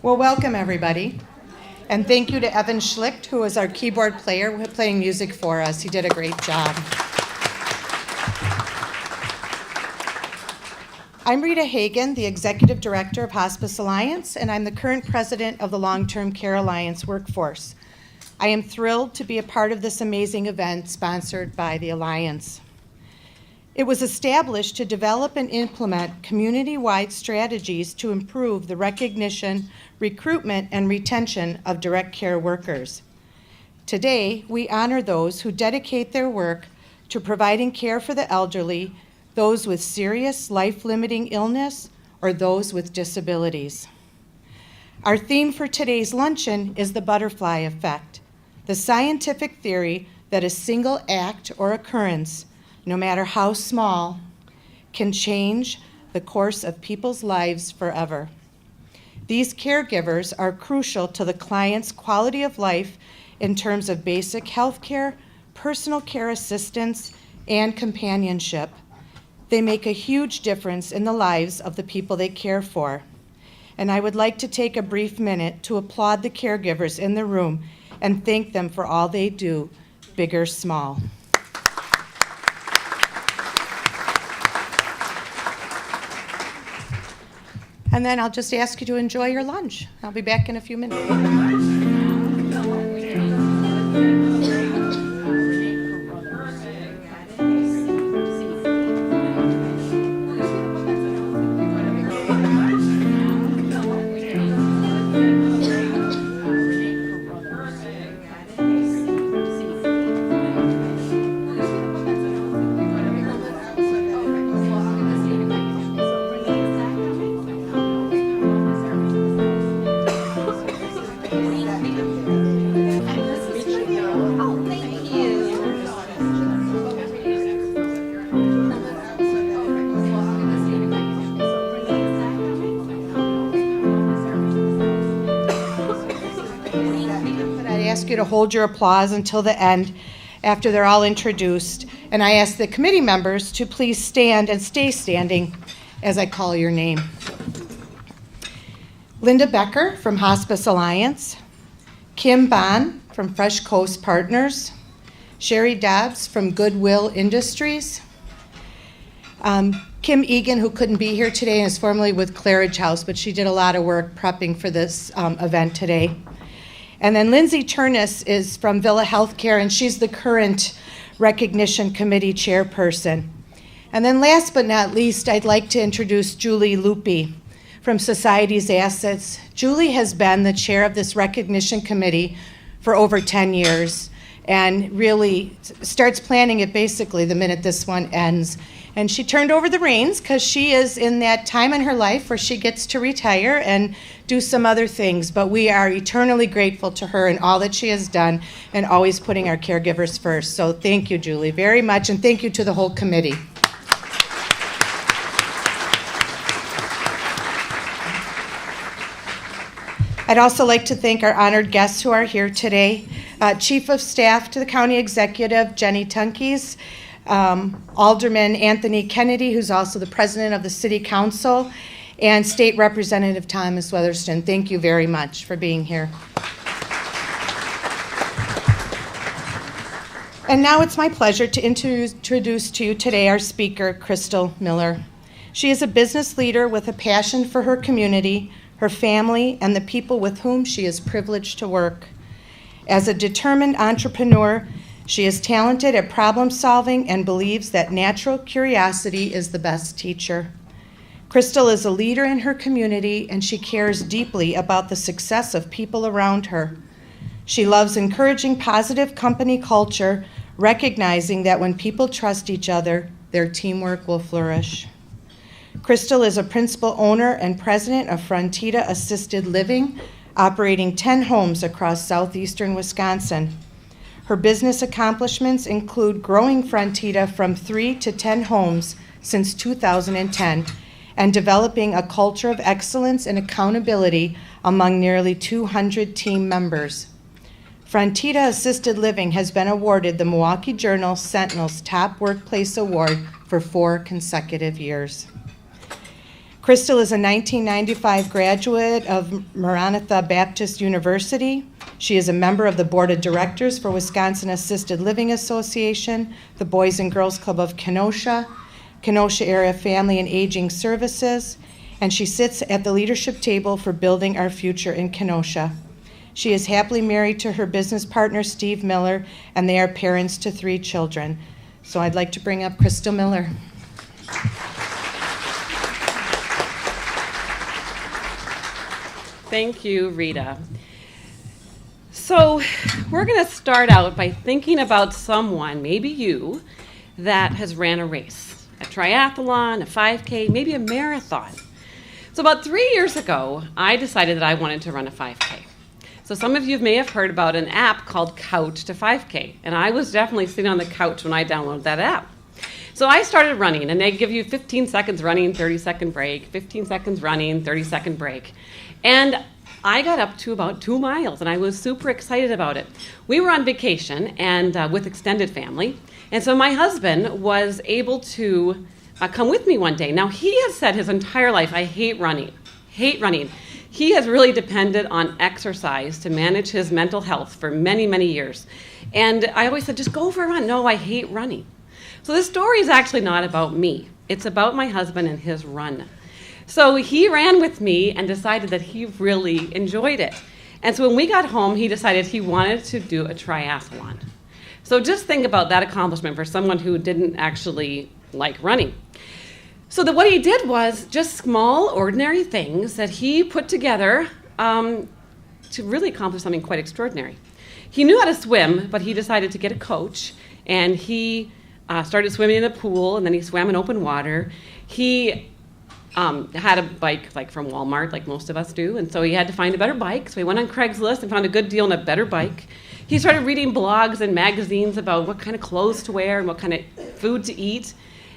Well, welcome everybody. And thank you to Evan Schlicht, who was our keyboard player, playing music for us. He did a great job. I'm Rita Hagan, the Executive Director of Hospice Alliance, and I'm the current president of the Long-Term Care Alliance Workforce. I am thrilled to be a part of this amazing event sponsored by the Alliance. It was established to develop and implement community-wide strategies to improve the recognition, recruitment, and retention of direct care workers. Today, we honor those who dedicate their work to providing care for the elderly, those with serious life-limiting illness, or those with disabilities. Our theme for today's luncheon is the butterfly effect, the scientific theory that a single act or occurrence, no matter how small, can change the course of people's lives forever. These caregivers are crucial to the client's quality of life in terms of basic health care, personal care assistance, and companionship. They make a huge difference in the lives of the people they care for. And I would like to take a brief minute to applaud the caregivers in the room and thank them for all they do, big or small. And then I'll just ask you to enjoy your lunch. I'll be back in a few minutes. Ask you to hold your applause until the end after they're all introduced. And I ask the committee members to please stand and stay standing as I call your name. Linda Becker from Hospice Alliance, Kim Bond from Fresh Coast Partners, Sherry Dobbs from Goodwill Industries, Kim Egan, who couldn't be here today and is formerly with Claridge House, but she did a lot of work prepping for this event today. And then Lindsay Turnus is from Villa Healthcare, and she's the current Recognition Committee chairperson. And then last but not least, I'd like to introduce Julie Lupi from Society's Assets. Julie has been the chair of this Recognition Committee for over 10 years and really starts planning it basically the minute this one ends. And she turned over the reins because she is in that time in her life where she gets to retire and do some other things. But we are eternally grateful to her and all that she has done and always putting our caregivers first. So thank you, Julie, very much. And thank you to the whole committee. I'd also like to thank our honored guests who are here today. Chief of Staff to the County Executive, Jenny Tunkeys, Alderman Anthony Kennedy, who's also the President of the City Council, and State Representative Thomas Weatherston. Thank you very much for being here. And now it's my pleasure to introduce to you today our speaker, Crystal Miller. She is a business leader with a passion for her community, her family, and the people with whom she is privileged to work. As a determined entrepreneur, she is talented at problem solving and believes that natural curiosity is the best teacher. Crystal is a leader in her community, and she cares deeply about the success of people around her. She loves encouraging positive company culture, recognizing that when people trust each other, their teamwork will flourish. Crystal is a principal owner and president of Frontita Assisted Living, operating 10 homes across southeastern Wisconsin. Her business accomplishments include growing Frontita from 3 to 10 homes since 2010 and developing a culture of excellence and accountability among nearly 200 team members. Frontita Assisted Living has been awarded the Milwaukee Journal Sentinel's Top Workplace Award for 4 consecutive years. Crystal is a 1995 graduate of Maranatha Baptist University. She is a member of the Board of Directors for Wisconsin Assisted Living Association, the Boys and Girls Club of Kenosha, Kenosha Area Family and Aging Services, and she sits at the leadership table for Building Our Future in Kenosha. She is happily married to her business partner, Steve Miller, and they are parents to 3 children. So I'd like to bring up Crystal Miller. Thank you, Rita. So we're going to start out by thinking about someone, maybe you, that has ran a race, a triathlon, a 5K, maybe a marathon. So about 3 years ago, I decided that I wanted to run a 5K. So some of you may have heard about an app called Couch to 5K, and I was definitely sitting on the couch when I downloaded that app. So I started running, and they give you 15 seconds running, 30-second break, 15 seconds running, 30-second break. And I got up to about 2 miles, and I was super excited about it. We were on vacation and with extended family, and so my husband was able to come with me one day. Now, he has said his entire life, I hate running. He has really depended on exercise to manage his mental health for many, many years. And I always said, just go for a run. No, I hate running. So this story is actually not about me. It's about my husband and his run. So he ran with me and decided that he really enjoyed it. And so when we got home, he decided he wanted to do a triathlon. So just think about that accomplishment for someone who didn't actually like running. So what he did was just small, ordinary things that he put together to really accomplish something quite extraordinary. He knew how to swim, but he decided to get a coach, and he started swimming in a pool, and then he swam in open water. He had a bike like from Walmart, like most of us do, and so he had to find a better bike. So he went on Craigslist and found a good deal on a better bike. He started reading blogs and magazines about what kind of clothes to wear and what kind of food to eat.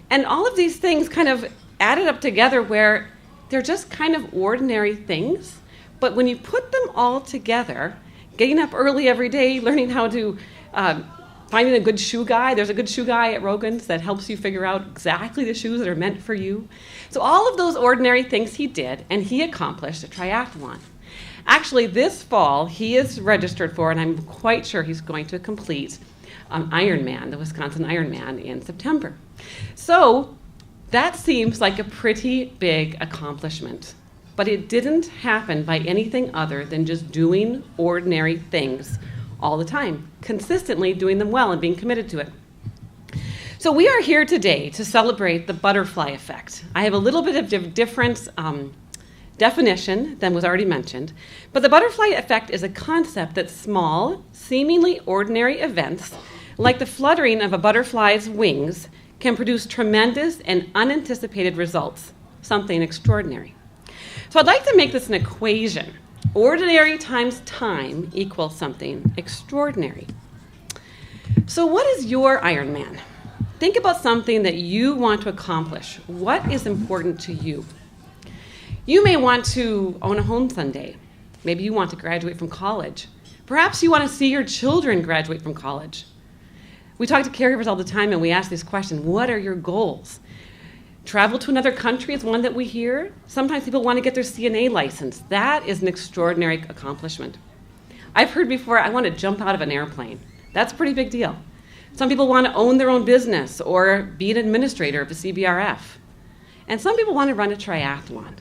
And all of these things kind of added up together where they're just kind of ordinary things. But when you put them all together, getting up early every day, learning how to, finding a good shoe guy. There's a good shoe guy at Rogan's that helps you figure out exactly the shoes that are meant for you. So all of those ordinary things he did, and he accomplished a triathlon. Actually, this fall, he is registered for, and I'm quite sure he's going to complete Ironman, the Wisconsin Ironman in September. So that seems like a pretty big accomplishment, but it didn't happen by anything other than just doing ordinary things all the time, consistently doing them well and being committed to it. So we are here today to celebrate the butterfly effect. I have a little bit of different definition than was already mentioned, but the butterfly effect is a concept that small, seemingly ordinary events, like the fluttering of a butterfly's wings, can produce tremendous and unanticipated results, something extraordinary. So I'd like to make this an equation. Ordinary times time equals something extraordinary. So what is your Ironman? Think about something that you want to accomplish. What is important to you? You may want to own a home someday. Maybe you want to graduate from college. Perhaps you want to see your children graduate from college. We talk to caregivers all the time, and we ask this question, what are your goals? Travel to another country is one that we hear. Sometimes people want to get their CNA license. That is an extraordinary accomplishment. I've heard before, I want to jump out of an airplane. That's a pretty big deal. Some people want to own their own business or be an administrator of a CBRF. And some people want to run a triathlon.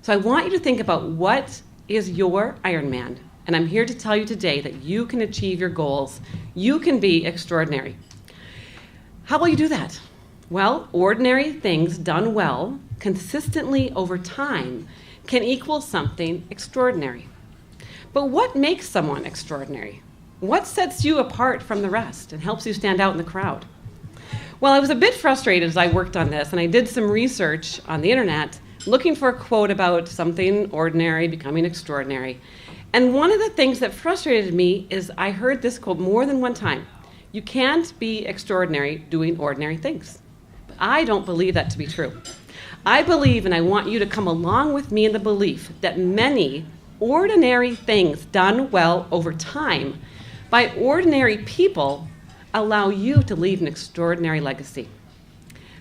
So I want you to think about what is your Ironman. And I'm here to tell you today that you can achieve your goals. You can be extraordinary. How will you do that? Well, ordinary things done well, consistently over time, can equal something extraordinary. But what makes someone extraordinary? What sets you apart from the rest and helps you stand out in the crowd? Well, I was a bit frustrated as I worked on this, and I did some research on the internet looking for a quote about something ordinary becoming extraordinary. And one of the things that frustrated me is I heard this quote more than one time. You can't be extraordinary doing ordinary things. But I don't believe that to be true. I believe, and I want you to come along with me in the belief, that many ordinary things done well over time by ordinary people allow you to leave an extraordinary legacy.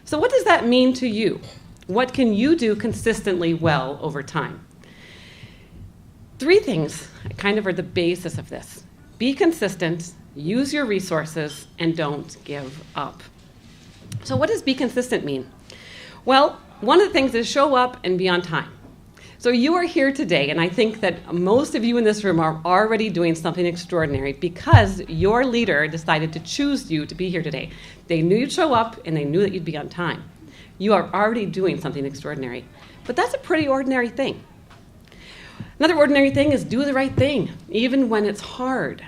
So what does that mean to you? What can you do consistently well over time? 3 things kind of are the basis of this. Be consistent, use your resources, and don't give up. So what does be consistent mean? Well, one of the things is show up and be on time. So you are here today, and I think that most of you in this room are already doing something extraordinary because your leader decided to choose you to be here today. They knew you'd show up, and they knew that you'd be on time. You are already doing something extraordinary. But that's a pretty ordinary thing. Another ordinary thing is do the right thing, even when it's hard.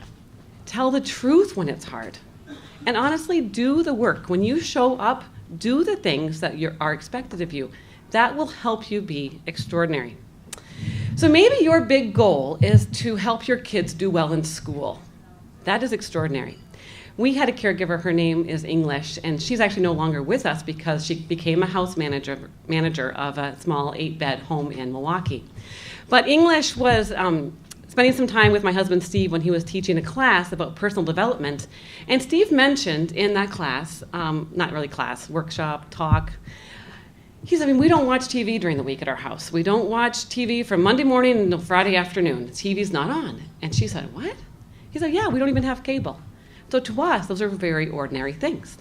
Tell the truth when it's hard. And honestly, do the work. When you show up, do the things that are expected of you. That will help you be extraordinary. So maybe your big goal is to help your kids do well in school. That is extraordinary. We had a caregiver, her name is English, and she's actually no longer with us because she became a house manager of a small 8-bed home in Milwaukee. But English was spending some time with my husband Steve when he was teaching a class about personal development. And Steve mentioned in that class, not really class, workshop, talk, he said, we don't watch TV during the week at our house. We don't watch TV from Monday morning until Friday afternoon. The TV's not on. And she said, what? He said, yeah, we don't even have cable. So to us, those are very ordinary things.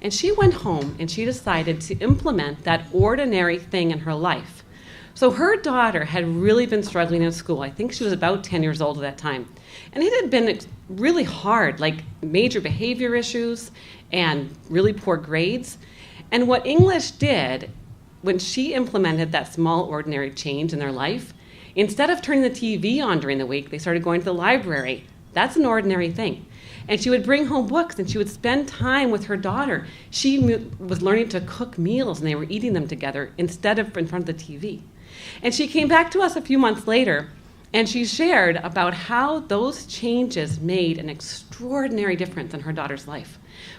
And she went home and she decided to implement that ordinary thing in her life. So her daughter had really been struggling in school. I think she was about 10 years old at that time. And it had been really hard, like major behavior issues and really poor grades. And what English did, when she implemented that small ordinary change in their life, instead of turning the TV on during the week, they started going to the library. That's an ordinary thing. And she would bring home books and she would spend time with her daughter. She was learning to cook meals and they were eating them together instead of in front of the TV. And she came back to us a few months later and she shared about how those changes made an extraordinary difference in her daughter's life.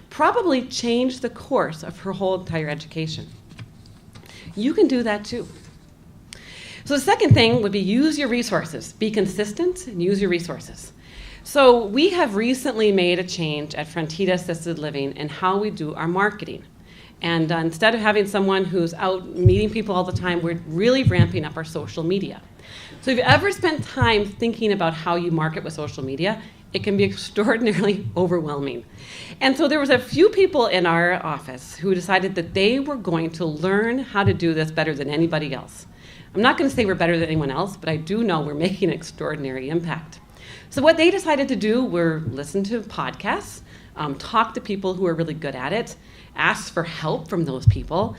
Probably changed the course of her whole entire education. You can do that too. So the second thing would be use your resources. Be consistent and use your resources. So we have recently made a change at Frontida Assisted Living in how we do our marketing. And instead of having someone who's out meeting people all the time, we're really ramping up our social media. So if you've ever spent time thinking about how you market with social media, it can be extraordinarily overwhelming. And so there was a few people in our office who decided that they were going to learn how to do this better than anybody else. I'm not going to say we're better than anyone else, but I do know we're making an extraordinary impact. So what they decided to do were listen to podcasts, talk to people who are really good at it, ask for help from those people.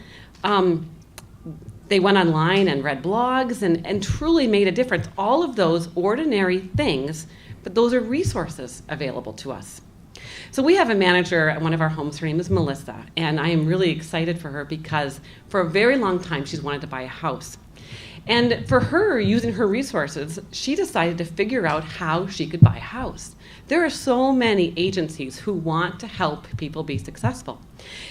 They went online and read blogs and truly made a difference. All of those ordinary things, but those are resources available to us. So we have a manager at one of our homes. Her name is Melissa, and I am really excited for her because for a very long time she's wanted to buy a house. And for her, using her resources, she decided to figure out how she could buy a house. There are so many agencies who want to help people be successful.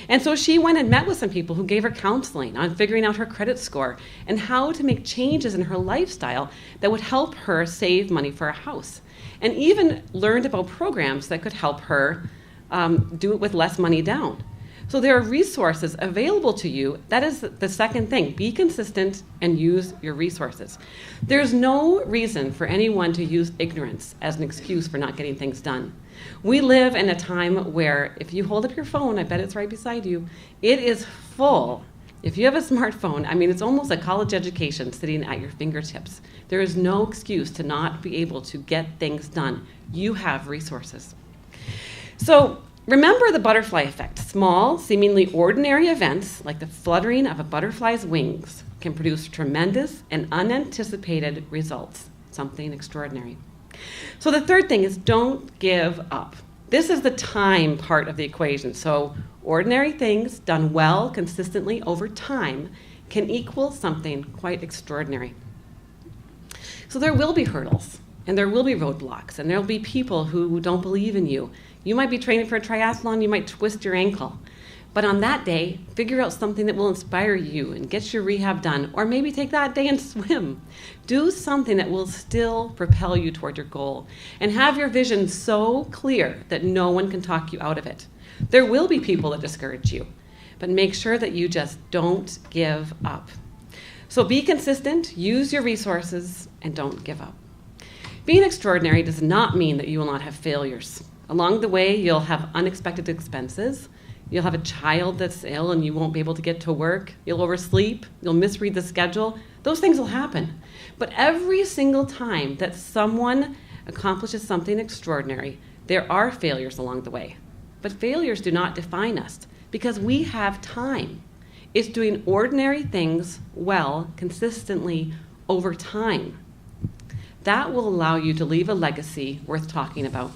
And so she went and met with some people who gave her counseling on figuring out her credit score and how to make changes in her lifestyle that would help her save money for a house. And even learned about programs that could help her do it with less money down. So there are resources available to you. That is the second thing. Be consistent and use your resources. There's no reason for anyone to use ignorance as an excuse for not getting things done. We live in a time where if you hold up your phone, I bet it's right beside you, it is full If you have a smartphone, I mean, it's almost a college education sitting at your fingertips. There is no excuse to not be able to get things done. You have resources. So remember the butterfly effect. Small, seemingly ordinary events, like the fluttering of a butterfly's wings, can produce tremendous and unanticipated results, something extraordinary. So the third thing is don't give up. This is the time part of the equation. So ordinary things done well consistently over time can equal something quite extraordinary. So there will be hurdles, and there will be roadblocks, and there will be people who don't believe in you. You might be training for a triathlon, you might twist your ankle. But on that day, figure out something that will inspire you and get your rehab done, or maybe take that day and swim. Do something that will still propel you toward your goal, and have your vision so clear that no one can talk you out of it. There will be people that discourage you, but make sure that you just don't give up. So be consistent, use your resources, and don't give up. Being extraordinary does not mean that you will not have failures. Along the way, you'll have unexpected expenses. You'll have a child that's ill and you won't be able to get to work. You'll oversleep. You'll misread the schedule. Those things will happen. But every single time that someone accomplishes something extraordinary, there are failures along the way. But failures do not define us because we have time. It's doing ordinary things well, consistently, over time. That will allow you to leave a legacy worth talking about.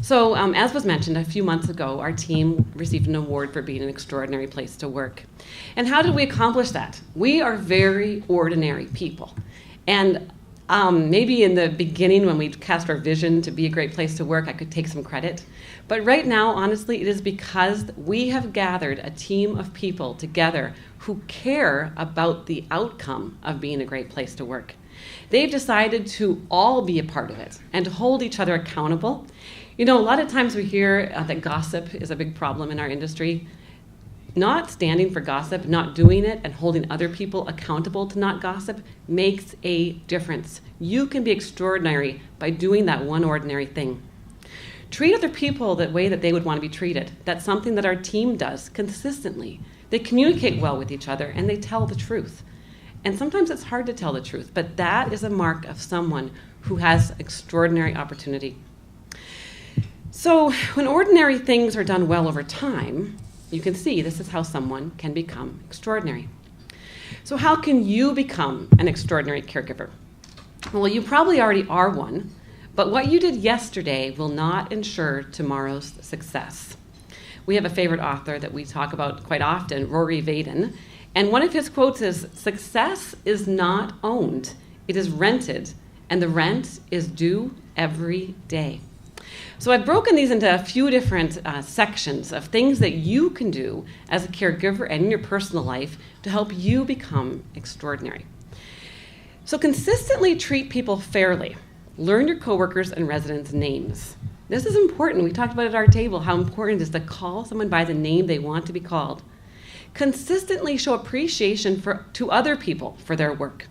So, as was mentioned a few months ago, our team received an award for being an extraordinary place to work. And how did we accomplish that? We are very ordinary people. And maybe in the beginning when we cast our vision to be a great place to work, I could take some credit. But right now, honestly, it is because we have gathered a team of people together who care about the outcome of being a great place to work. They've decided to all be a part of it and to hold each other accountable. You know, a lot of times we hear that gossip is a big problem in our industry. Not standing for gossip, not doing it, and holding other people accountable to not gossip makes a difference. You can be extraordinary by doing that one ordinary thing. Treat other people the way that they would want to be treated. That's something that our team does consistently. They communicate well with each other, and they tell the truth. And sometimes it's hard to tell the truth, but that is a mark of someone who has extraordinary opportunity. So when ordinary things are done well over time, you can see this is how someone can become extraordinary. So how can you become an extraordinary caregiver? Well, you probably already are one, but what you did yesterday will not ensure tomorrow's success. We have a favorite author that we talk about quite often, Rory Vaden, and one of his quotes is, "Success is not owned, it is rented, and the rent is due every day." So I've broken these into a few different sections of things that you can do as a caregiver and in your personal life to help you become extraordinary. So consistently treat people fairly. Learn your coworkers and residents' names. This is important. We talked about at our table how important it is to call someone by the name they want to be called. Consistently show appreciation to other people for their work.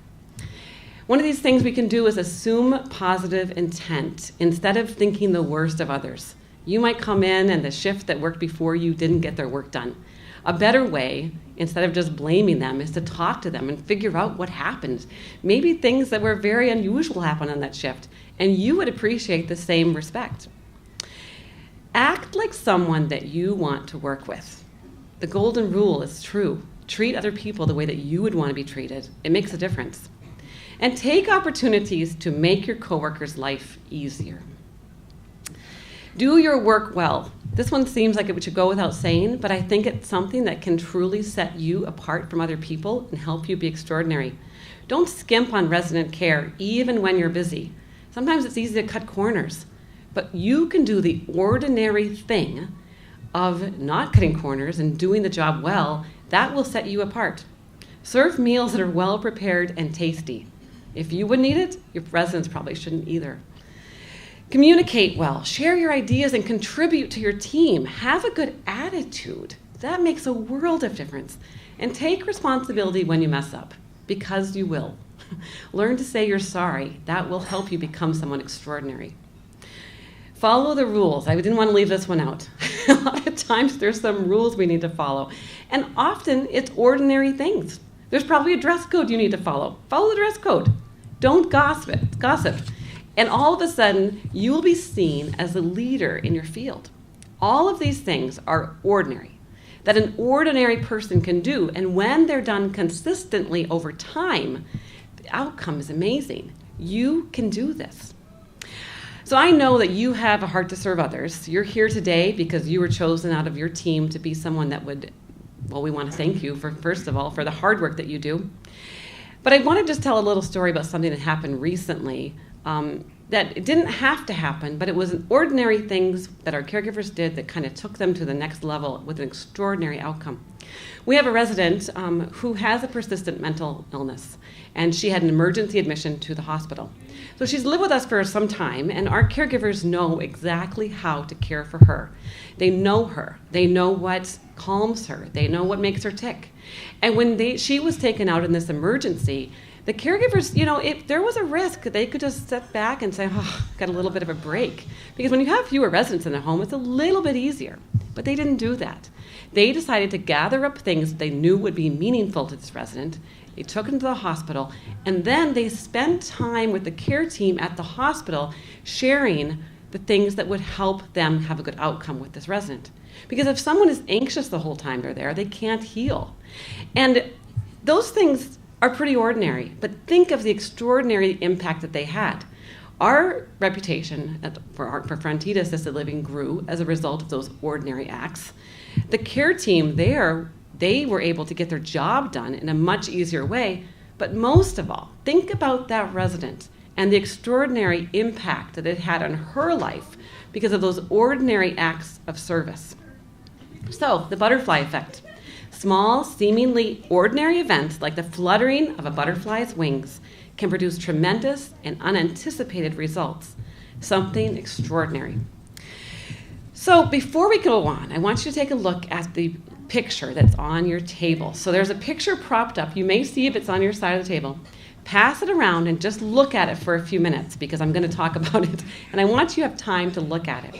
One of these things we can do is assume positive intent instead of thinking the worst of others. You might come in and the shift that worked before you didn't get their work done. A better way, instead of just blaming them, is to talk to them and figure out what happened. Maybe things that were very unusual happened on that shift, and you would appreciate the same respect. Act like someone that you want to work with. The golden rule is true. Treat other people the way that you would want to be treated. It makes a difference. And take opportunities to make your coworkers' life easier. Do your work well. This one seems like it should go without saying, but I think it's something that can truly set you apart from other people and help you be extraordinary. Don't skimp on resident care, even when you're busy. Sometimes it's easy to cut corners, but you can do the ordinary thing of not cutting corners and doing the job well. That will set you apart. Serve meals that are well prepared and tasty. If you wouldn't eat it, your residents probably shouldn't either. Communicate well, share your ideas, and contribute to your team. Have a good attitude. That makes a world of difference. And take responsibility when you mess up, because you will. Learn to say you're sorry. That will help you become someone extraordinary. Follow the rules. I didn't want to leave this one out. A lot of times there's some rules we need to follow. And often it's ordinary things. There's probably a dress code you need to follow. Follow the dress code. Don't gossip. And all of a sudden, you will be seen as a leader in your field. All of these things are ordinary, that an ordinary person can do. And when they're done consistently over time, the outcome is amazing. You can do this. So I know that you have a heart to serve others. You're here today because you were chosen out of your team to be someone that would, well, we want to thank you for, first of all, for the hard work that you do. But I want to just tell a little story about something that happened recently that it didn't have to happen, but it was an ordinary things that our caregivers did that kind of took them to the next level with an extraordinary outcome. We have a resident who has a persistent mental illness, and she had an emergency admission to the hospital. So she's lived with us for some time, and our caregivers know exactly how to care for her. They know her. They know what calms her. They know what makes her tick. And when she was taken out in this emergency, the caregivers, if there was a risk, they could just step back and say, got a little bit of a break. Because when you have fewer residents in the home, it's a little bit easier. But they didn't do that. They decided to gather up things that they knew would be meaningful to this resident. They took him to the hospital, and then they spent time with the care team at the hospital sharing the things that would help them have a good outcome with this resident. Because if someone is anxious the whole time they're there, they can't heal. And those things are pretty ordinary, but think of the extraordinary impact that they had. Our reputation for Frontida Assisted Living grew as a result of those ordinary acts. The care team there, they were able to get their job done in a much easier way, but most of all, think about that resident and the extraordinary impact that it had on her life because of those ordinary acts of service. So, the butterfly effect. Small, seemingly ordinary events like the fluttering of a butterfly's wings can produce tremendous and unanticipated results. Something extraordinary. So before we go on, I want you to take a look at the picture that's on your table. So there's a picture propped up. You may see if it's on your side of the table. Pass it around and just look at it for a few minutes because I'm going to talk about it. And I want you to have time to look at it.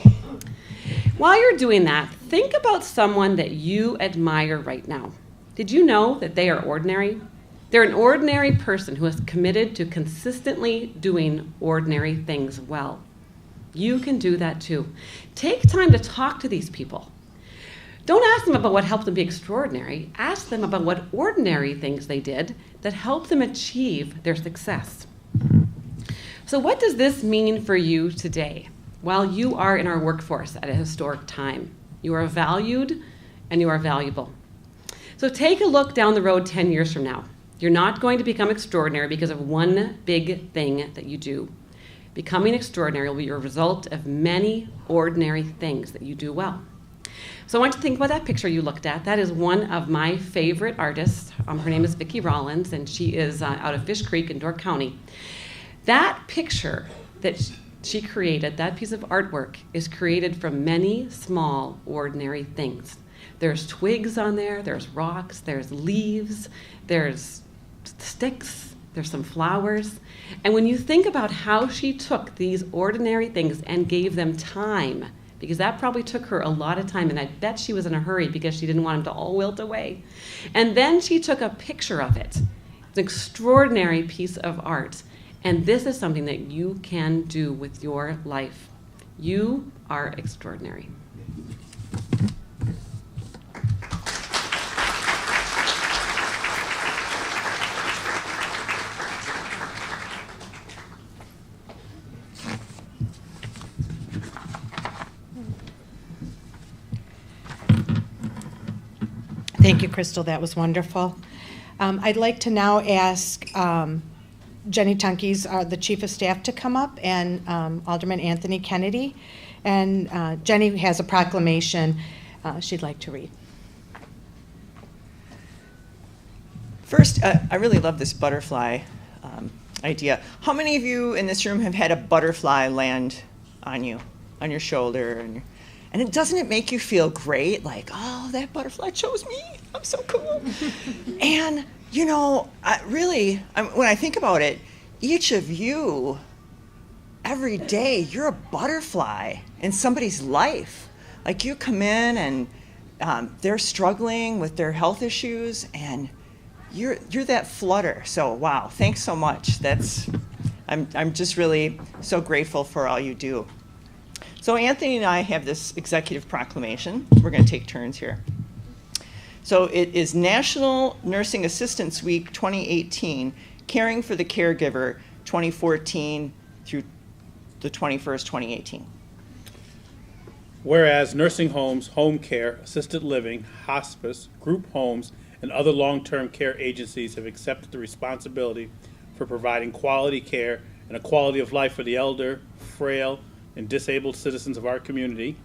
While you're doing that, think about someone that you admire right now. Did you know that they are ordinary? They're an ordinary person who is committed to consistently doing ordinary things well. You can do that too. Take time to talk to these people. Don't ask them about what helped them be extraordinary. Ask them about what ordinary things they did that helped them achieve their success. So what does this mean for you today? While you are in our workforce at a historic time, you are valued and you are valuable. So take a look down the road 10 years from now. You're not going to become extraordinary because of one big thing that you do. Becoming extraordinary will be a result of many ordinary things that you do well. So I want you to think about that picture you looked at. That is one of my favorite artists. Her name is Vicki Rollins, and she is out of Fish Creek in Door County. That picture that she created, that piece of artwork, is created from many small, ordinary things. There's twigs on there, there's rocks, there's leaves, there's sticks, there's some flowers. And when you think about how she took these ordinary things and gave them time, because that probably took her a lot of time, and I bet she was in a hurry because she didn't want them to all wilt away. And then she took a picture of it. It's an extraordinary piece of art. And this is something that you can do with your life. You are extraordinary. Thank you, Crystal. That was wonderful. I'd like to now ask Jenny Tunkeys, the Chief of Staff, to come up, and Alderman Anthony Kennedy. And Jenny has a proclamation she'd like to read. First, I really love this butterfly idea. How many of you in this room have had a butterfly land on you, on your shoulder? And doesn't it make you feel great? Like, oh, that butterfly chose me. I'm so cool. And, you know, when I think about it, each of you, every day, you're a butterfly in somebody's life. Like, you come in and they're struggling with their health issues, and you're that flutter. So wow, thanks so much. I'm just really so grateful for all you do. So Anthony and I have this executive proclamation. We're going to take turns here. So it is National Nursing Assistance Week 2018, Caring for the Caregiver 2014 through the 21st, 2018. Whereas nursing homes, home care, assisted living, hospice, group homes, and other long-term care agencies have accepted the responsibility for providing quality care and a quality of life for the elder, frail, and disabled citizens of our community.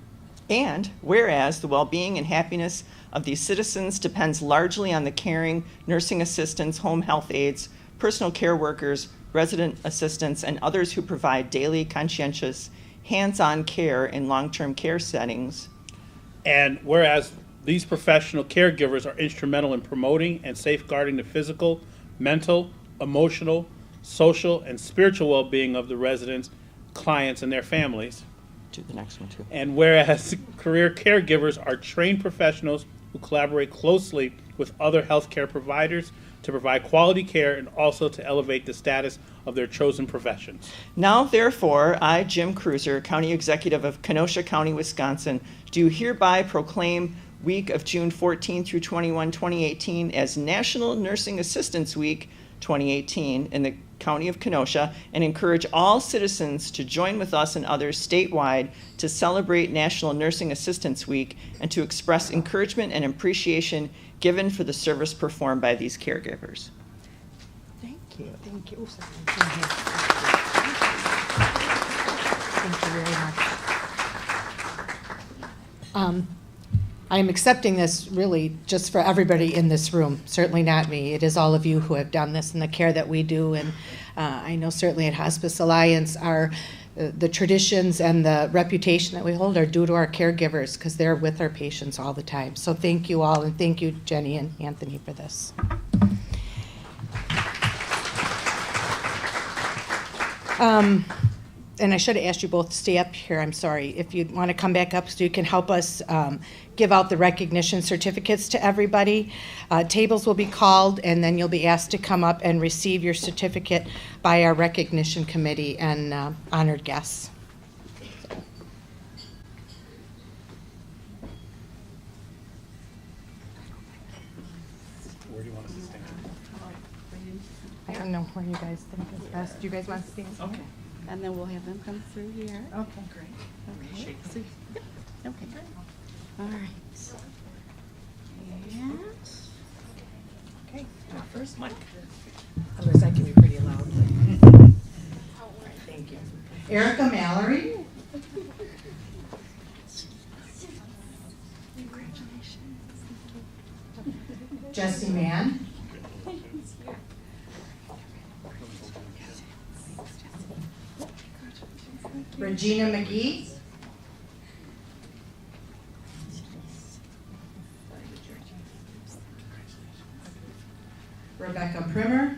And whereas the well-being and happiness of these citizens depends largely on the caring nursing assistants, home health aides, personal care workers, resident assistants, and others who provide daily conscientious hands-on care in long-term care settings. And whereas these professional caregivers are instrumental in promoting and safeguarding the physical, mental, emotional, social, and spiritual well-being of the residents, clients, and their families. Do the next one too. And whereas career caregivers are trained professionals who collaborate closely with other healthcare providers to provide quality care and also to elevate the status of their chosen professions. Now, therefore, I, Jim Cruiser, County Executive of Kenosha County, Wisconsin, do hereby proclaim week of June 14 through 21, 2018 as National Nursing Assistance Week 2018 in the County of Kenosha, and encourage all citizens to join with us and others statewide to celebrate National Nursing Assistance Week and to express encouragement and appreciation given for the service performed by these caregivers. Thank you. Thank you. Thank you very much. I am accepting this really just for everybody in this room, certainly not me. It is all of you who have done this and the care that we do. And I know certainly at Hospice Alliance, the traditions and the reputation that we hold are due to our caregivers because they're with our patients all the time. So thank you all, and thank you, Jenny and Anthony, for this. And I should have asked you both to stay up here. I'm sorry. If you want to come back up so you can help us give out the recognition certificates to everybody. Tables will be called, and then you'll be asked to come up and receive your certificate by our recognition committee and honored guests. Where do you want us to stand? I don't know where you guys think is best. Do you guys want to stand? Okay. And then we'll have them come through here. Okay, great. Okay. So, yep. Okay. All right. And Okay. First, Mike. Otherwise, I can be pretty loud. Thank you. Erica Mallory. Jesse Mann. Regina McGee. Rebecca Primer.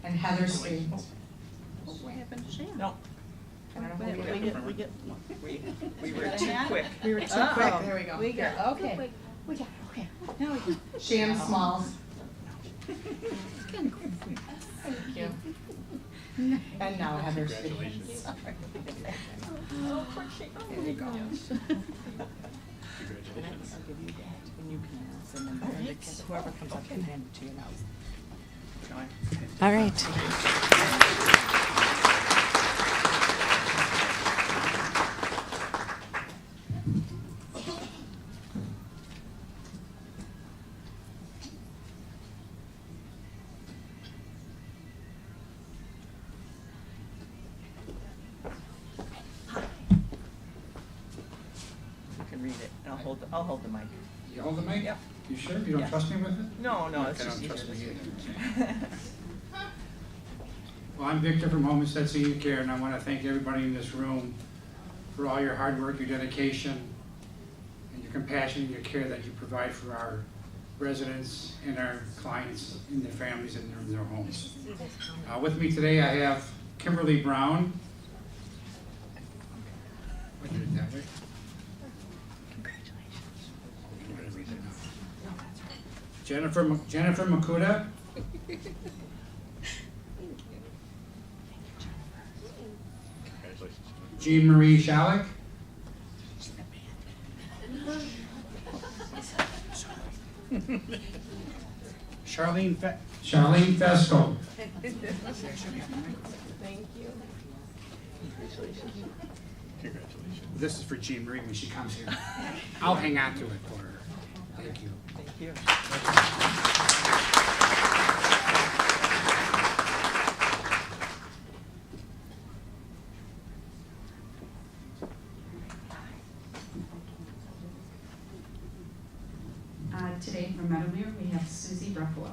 And Heather Street. what happened to Shannon? No, I don't know Wait, who we got. we get one. we were got a too hand? quick. We were too Uh-oh. quick. There we go. We got, okay. We got, okay. Now we can. Sham Smalls. Thank you. And now Heather Street. Oh, poor Shannon. There you go. I'll give you that, and you can send them there. Whoever comes up can hand it to you now. All right. You can read it, and I'll hold the mic. You hold the mic? Yep. You sure? You don't Yeah. trust me with it? No, Okay, it's just don't trust easier me this way. either. Well, I'm Victor from Homestead Senior Care, and I want to thank everybody in this room for all your hard work, your dedication, and your compassion and your care that you provide for our residents and our clients and their families in their homes. With me today, I have Kimberly Brown. Wait, did it that way? Jennifer Makuda. Jean Marie Shalik. Charlene Fesco. This is for Jean Marie when she comes here. I'll hang on to it for her. Thank you. Thank you. Today from Meadowmere, we have Susie Ruffalo.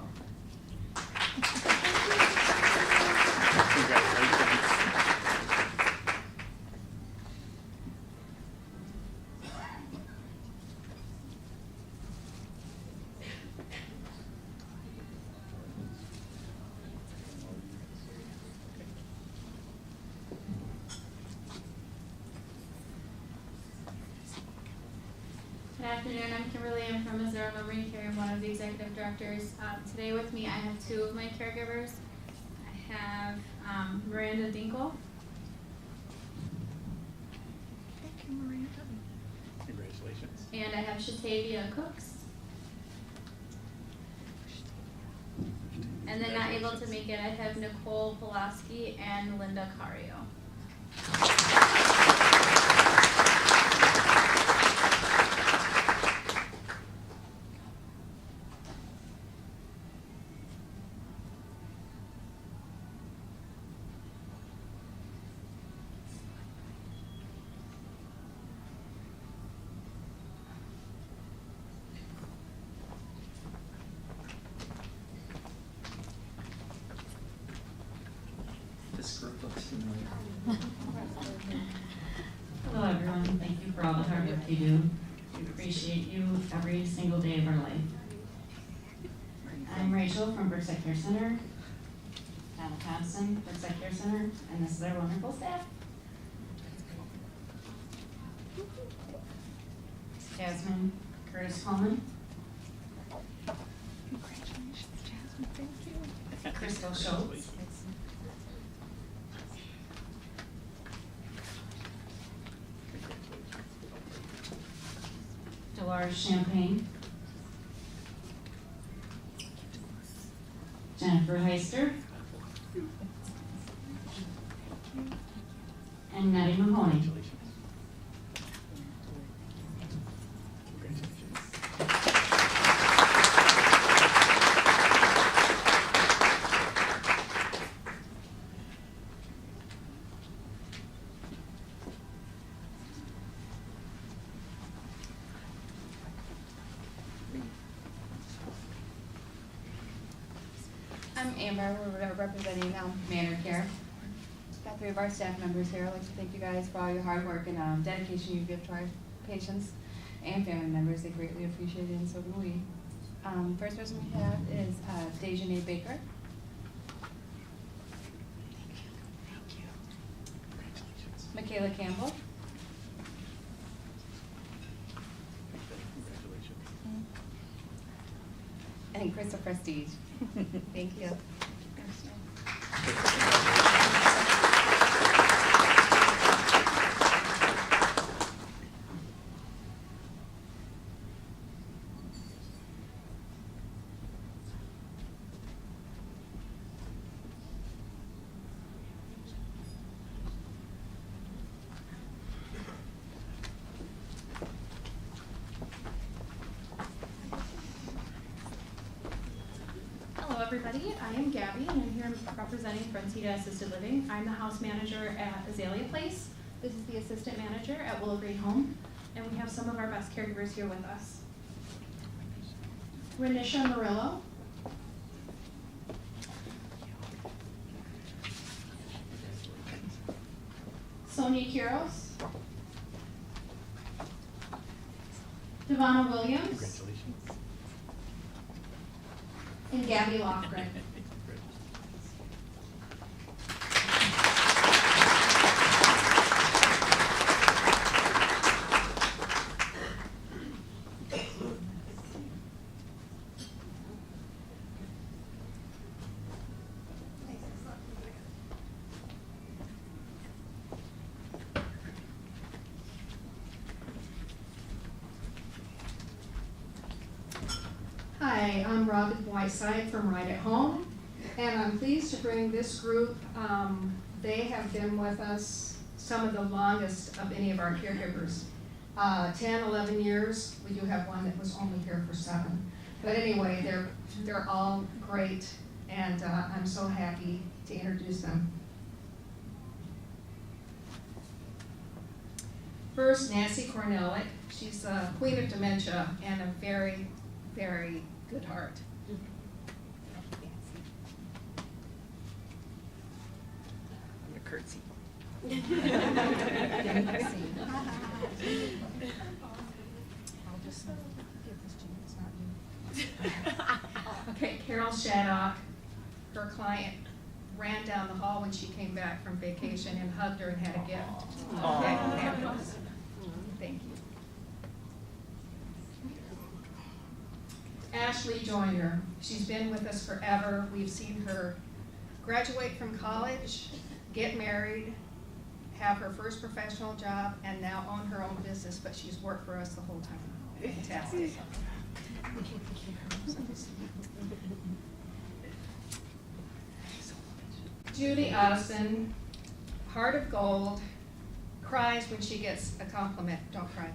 Good afternoon, I'm Kimberly. I'm from Missouri Memory Care. I'm one of the executive directors. Today with me, I have two of my caregivers. I have Miranda Dinkle. Thank you, Miranda. Congratulations. And I have Shatavia Cooks. And then not able to make it, I have Nicole Pulaski and Linda Cario. This group looks familiar. Hello everyone, thank you for all the hard work you do. We appreciate you every single day of our life. I'm Rachel from Brookside Care Center, Anna Thompson, Brookside Care Center, and this is our wonderful staff. Jasmine Curtis Coleman. Congratulations, Jasmine. Thank you. Crystal Schultz. Dolores Champagne. Jennifer Heister. And Nettie Mahoney. I'm Amber. We're representing Manor Care. Got three of our staff members here. I'd like to thank you guys for all your hard work and dedication you give to our patients and family members. They greatly appreciate it, and so do we. First person we have is Dejanay Baker. Michaela Campbell. And Crystal Prestige. Thank you. Hello, everybody. I am Gabby, and I'm here representing Frontida Assisted Living. I'm the house manager at Azalea Place. This is the assistant manager at Willow Green Home, and we have some of our best caregivers here with us. Renisha Murillo. Sonia Quiros. Devonna Williams. Congratulations. and Gabby Lofgren. Hi, I'm Robin Whiteside from Right at Home, and I'm pleased to bring this group. They have been with us some of the longest of any of our caregivers. 10, 11 years. We do have one that was only here for 7. But anyway, they're all great, and I'm so happy to introduce them. First, Nancy Cornelic. She's the queen of dementia and a very, very good heart. I'm a curtsy. Okay, Carol Shaddock, her client, ran down the hall when she came back from vacation and hugged her and had a gift. Okay. Thank you. Ashley Joyner, she's been with us forever. We've seen her graduate from college, get married, have her first professional job, and now own her own business, but she's worked for us the whole time. Fantastic. Judy Addison, heart of gold, cries when she gets a compliment. Don't cry.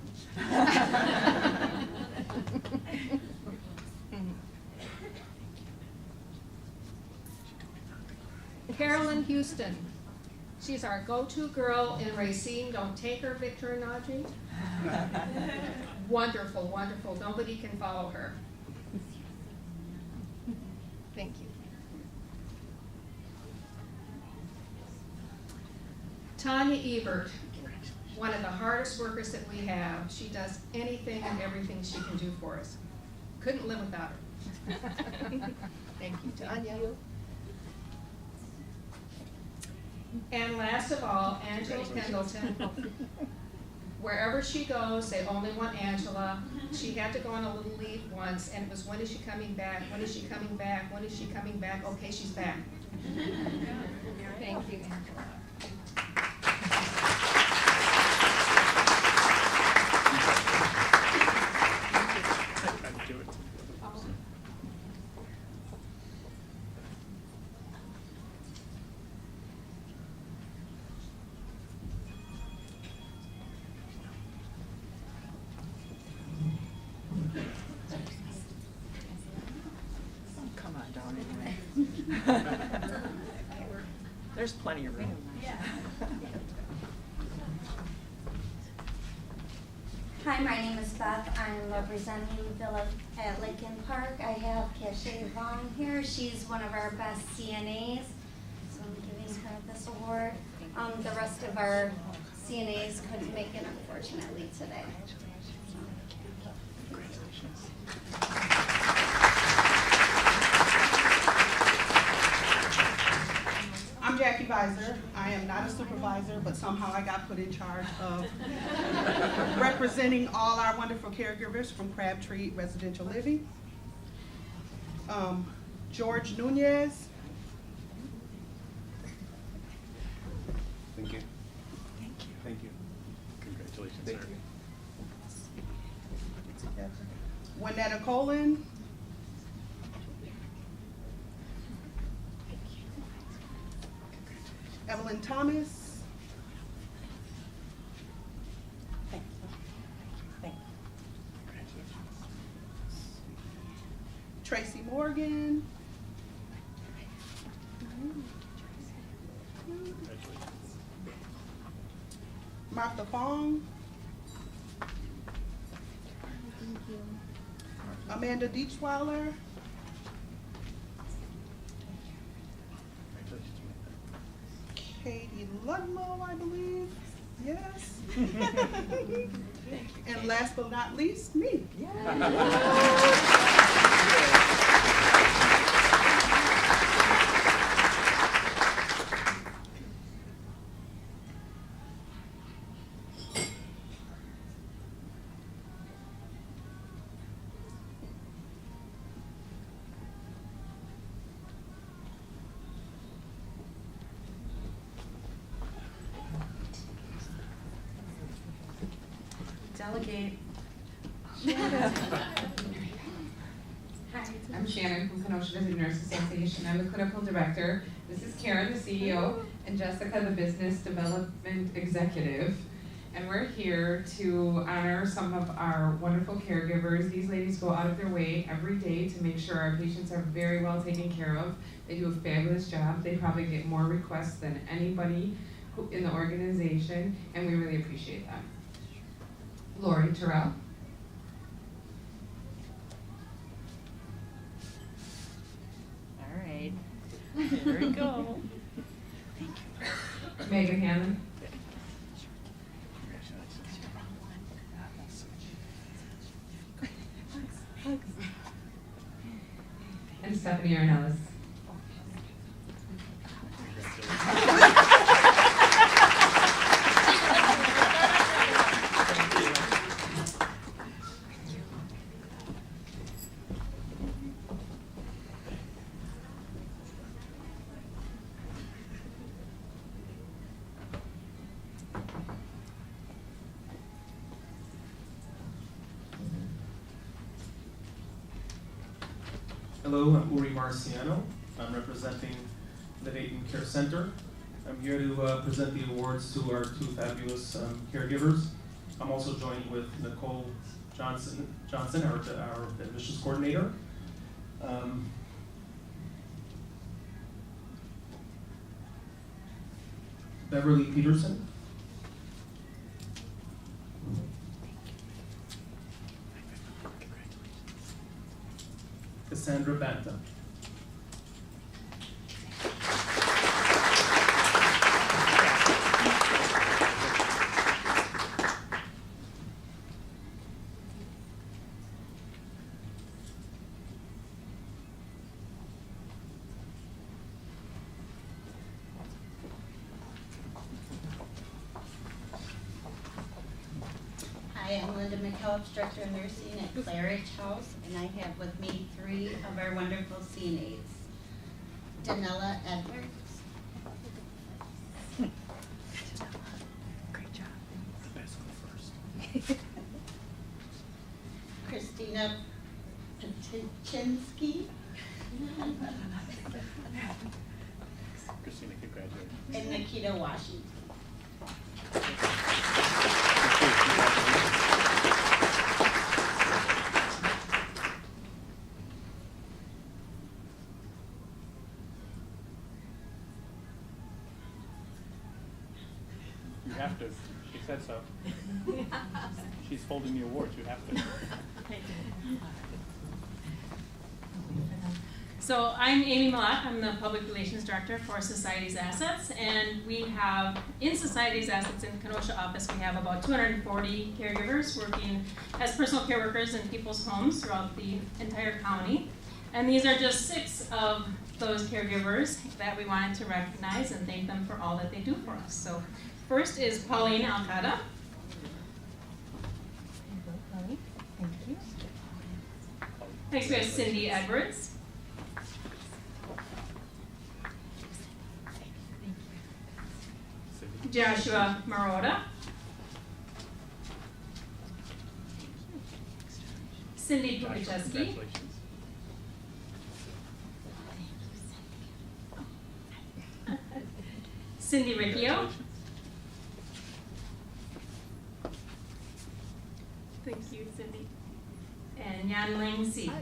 Carolyn Houston, she's our go-to girl in Racine. Don't take her, Victor and Audrey. Wonderful, wonderful. Nobody can follow her. Thank you. Tanya Ebert, one of the hardest workers that we have. She does anything and everything she can do for us. Couldn't live without her. Thank you, Tanya. And last of all, Angela Pendleton. Wherever she goes, they only want Angela. She had to go on a little leave once, and it was, when is she coming back? When is she coming back? When is she coming back? Okay, she's back. Thank you, Angela. Come on down anyway. There's plenty of room. Hi, my name is Beth. I'm representing Villa at Lincoln Park. I have Cashay Vaughn here. She's one of our best CNAs, so I'm giving her this award. The rest of our CNAs couldn't make it, unfortunately, today. I'm Jackie Visor. I am not a supervisor, but somehow I got put in charge of representing all our wonderful caregivers from Crabtree Residential Living. George Nunez. Thank you. Thank you. Thank you. Congratulations, sir. Juanetta Colin. Evelyn Thomas. Tracy Morgan. Martha Fong. Amanda Dietschweiler. Katie Ludlow, I believe. Yes. And last but not least, me. Delegate. Hi, I'm Shannon from Kenosha Visiting Nurse Association. I'm the clinical director. This is Karen, the CEO, and Jessica, the business development executive. And we're here to honor some of our wonderful caregivers. These ladies go out of their way every day to make sure our patients are very well taken care of. They do a fabulous job. They probably get more requests than anybody in the organization, and we really appreciate them. Lori Terrell. All right. There we go. Megan Hanlon. And Stephanie Arnellis. Hello, I'm Uri Marciano. I'm representing the Dayton Care Center. I'm here to present the awards to our two fabulous caregivers. I'm also joined with Nicole Johnson, our admissions coordinator. Beverly Peterson. Cassandra Banta. Hi, I'm Linda McKellips, Director of Nursing at Claridge House, and I have with me 3 of our wonderful CNAs. Danella Edwards. Great job. Best one first. Christina Patinsky. Christina, congratulations. And Nikita Washington. You have to. She said so. She's holding the awards. You have to. So I'm Amy Millett. I'm the Public Relations Director for Society's Assets, and we have, in Society's Assets in Kenosha office, we have about 240 caregivers working as personal care workers in people's homes throughout the entire county. And these are just 6 of those caregivers that we wanted to recognize and thank them for all that they do for us. So first is Pauline Alcada. Thank you. Next we have Cindy Edwards. Joshua Marotta. Cindy Pukacheski. Congratulations. Cindy Riccio. Thank you, Cindy. And Yanling C.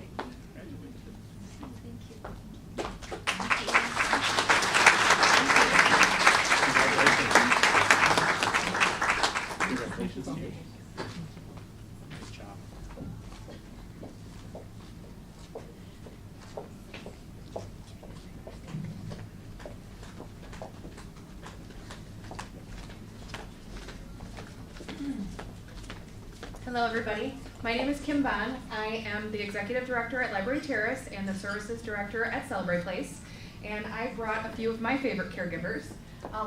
Congratulations to you. Nice job. Hello, everybody. My name is Kim Bond. I am the Executive Director at Library Terrace and the Services Director at Celebrate Place. And I brought a few of my favorite caregivers.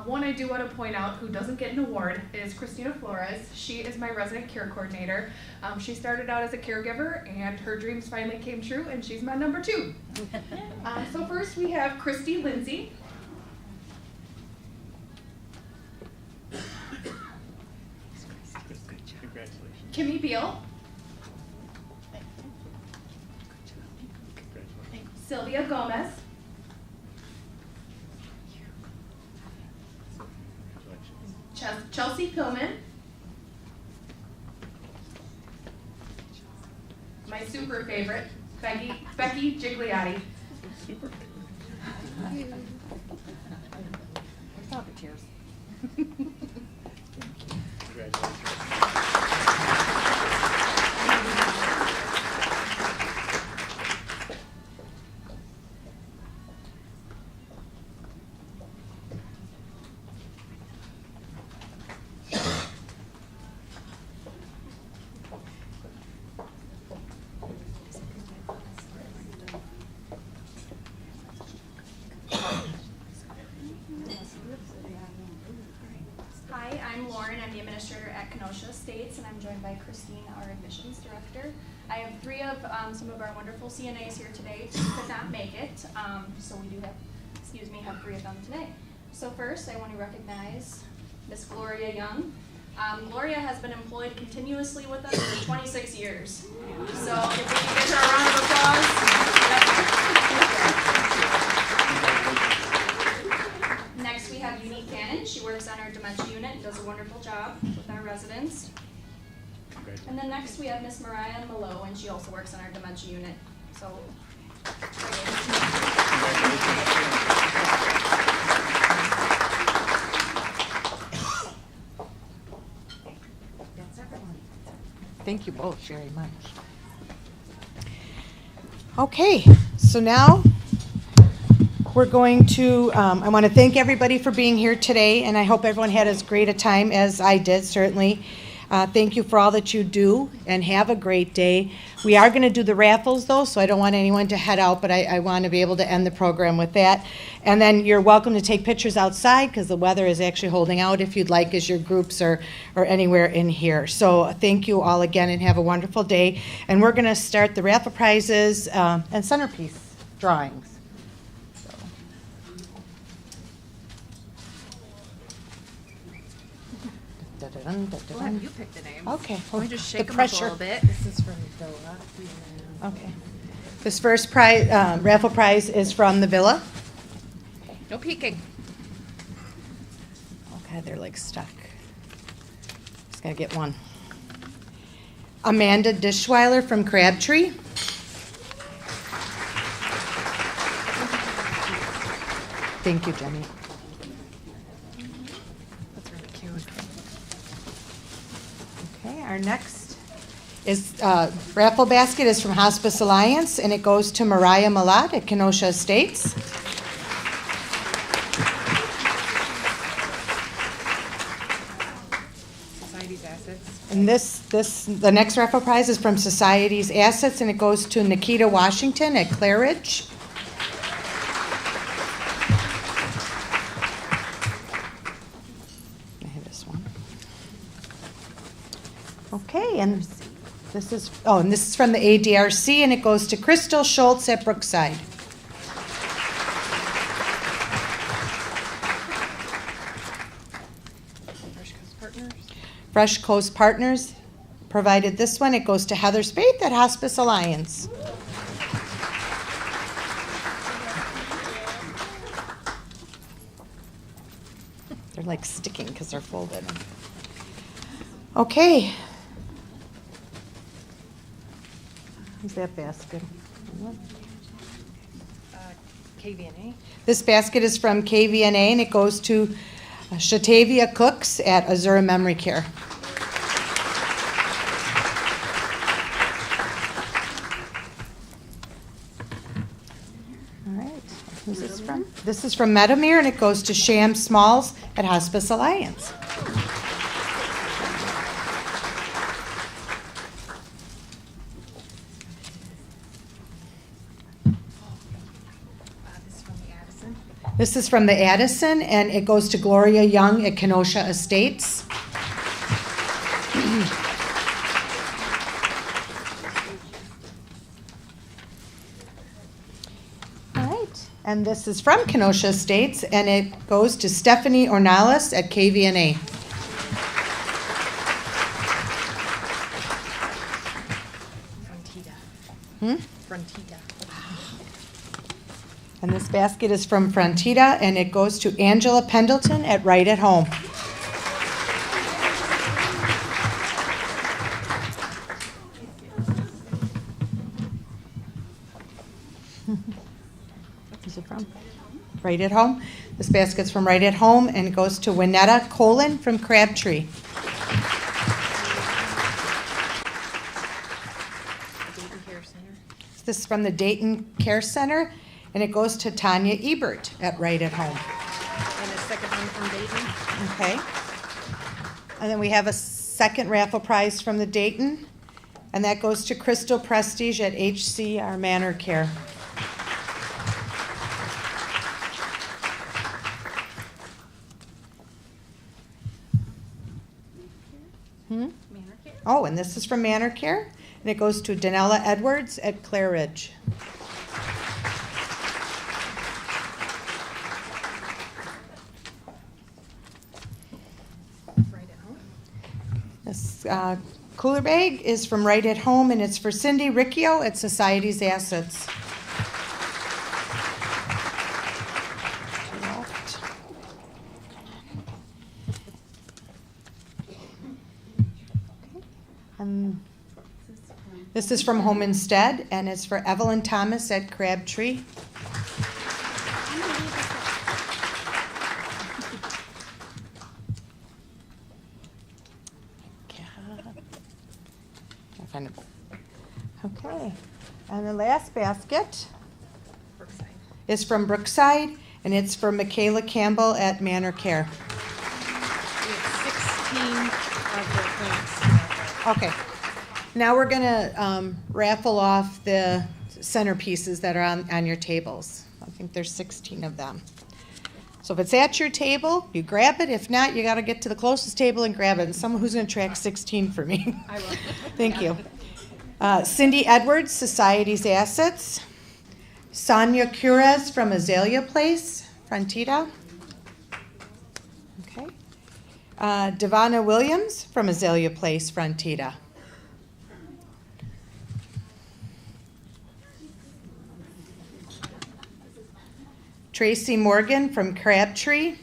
One I do want to point out who doesn't get an award is Christina Flores. She is my resident care coordinator. She started out as a caregiver and her dreams finally came true and she's my number 2. So first we have Christy Lindsay. Kimmy Beal, Sylvia Gomez, Chelsea Pillman, my super favorite, Becky Gigliotti. Super favorite. Stop it, cheers. Hi, I'm Lauren. I'm the administrator at Kenosha Estates, and I'm joined by Christine, our admissions director. I have three of some of our wonderful CNAs here today. Two could not make it, so we do have, have three of them today. So first, I want to recognize Miss Gloria Young. Gloria has been employed continuously with us for 26 years. So if we can give her a round of applause. Next, we have Unique Cannon. She works on our dementia unit and does a wonderful job with our residents. And then next, we have Miss Mariah Malo, and she also works on our dementia unit. So, Thank you both very much. Okay, so now we're going to, I want to thank everybody for being here today, and I hope everyone had as great a time as I did, certainly. Thank you for all that you do, and have a great day. We are going to do the raffles, though, so I don't want anyone to head out, but I want to be able to end the program with that. And then you're welcome to take pictures outside, because the weather is actually holding out if you'd like, as your groups or anywhere in here. So thank you all again, and have a wonderful day. And we're going to start the raffle prizes and centerpiece drawings. Go ahead, you pick the name. Okay. Let me just The shake them up a pressure. little bit. This is from Villa. Okay. This first prize, raffle prize is from the Villa. No peeking. Okay, they're like stuck. Just gotta get one. Amanda Dishweiler from Crabtree. Thank you, Jenny. That's really cute. Okay, our next is raffle basket is from Hospice Alliance, and it goes to Mariah Malat at Kenosha Estates. Society's assets. And the next raffle prize is from Society's Assets, and it goes to Nikita Washington at Claridge. I have this one. Okay, and this is from the ADRC, and it goes to Crystal Schultz at Brookside. Fresh Coast Partners provided this one. It goes to Heather Spaeth at Hospice Alliance. They're like sticking because they're folded. Okay. Who's that basket? KVNA. This basket is from KVNA, and it goes to Shatavia Cooks at Azura Memory Care. All right, who's this from? This is from Metamere, and it goes to Sham Smalls at Hospice Alliance. This is from the Addison, and it goes to Gloria Young at Kenosha Estates. All right, and this is from Kenosha Estates, and it goes to Stephanie Ornalis at KVNA. Frontita. And this basket is from Frontita, and it goes to Angela Pendleton at Right at Home. Where's it from? Right at Home. This basket's from Right at Home, and it goes to Winetta Colin from Crabtree. This is from the Dayton Care Center, and it goes to Tanya Ebert at Right at Home. And a second one from Dayton. Okay. And then we have a second raffle prize from the Dayton, and that goes to Crystal Prestige at HCR Manor Care. Oh, and this is from Manor Care, and it goes to Danella Edwards at Clare Ridge. This cooler bag is from Right at Home, and it's for Cindy Riccio at Society's Assets. This is from Home Instead, and it's for Evelyn Thomas at Crabtree. Okay, and the last basket is from Brookside, and it's for Michaela Campbell at Manor Care. We have 16 of the things. Okay. Now we're going to raffle off the centerpieces that are on your tables. I think there's 16 of them. So if it's at your table, you grab it. If not, you got to get to the closest table and grab it. And someone who's going to track 16 for me. I will. Thank you. Cindy Edwards, Society's Assets. Sonia Curez from Azalea Place, Frontita. Okay. Devonna Williams from Azalea Place, Frontita. Tracy Morgan from Crabtree.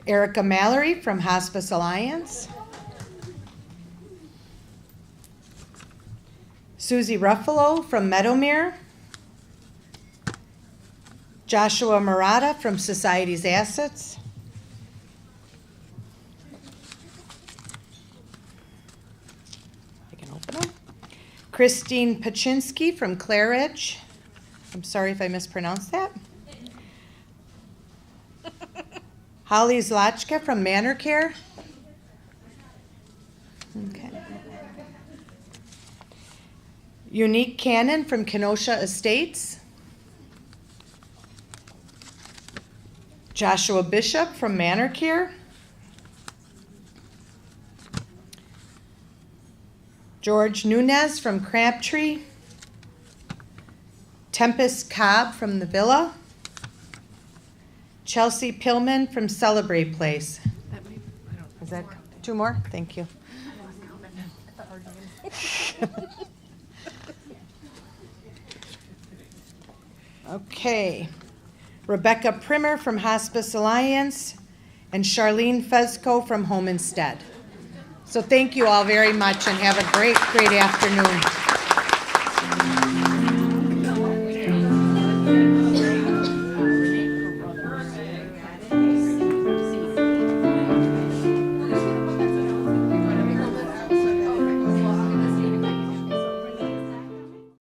Erica Mallory from Hospice Alliance. Susie Ruffalo from Meadowmere. Joshua Murata from Society's Assets. I can open them. Christine Paczynski from Clare Ridge. I'm sorry if I mispronounced that. Holly Zlotchka from Manor Care. Okay. Unique Cannon from Kenosha Estates. Joshua Bishop from Manor Care. George Nunez from Crabtree. Tempest Cobb from the Villa. Chelsea Pillman from Celebrate Place. Is that two more? Thank you. Okay. Rebecca Primer from Hospice Alliance and Charlene Fezco from Home Instead. So thank you all very much and have a great, great afternoon.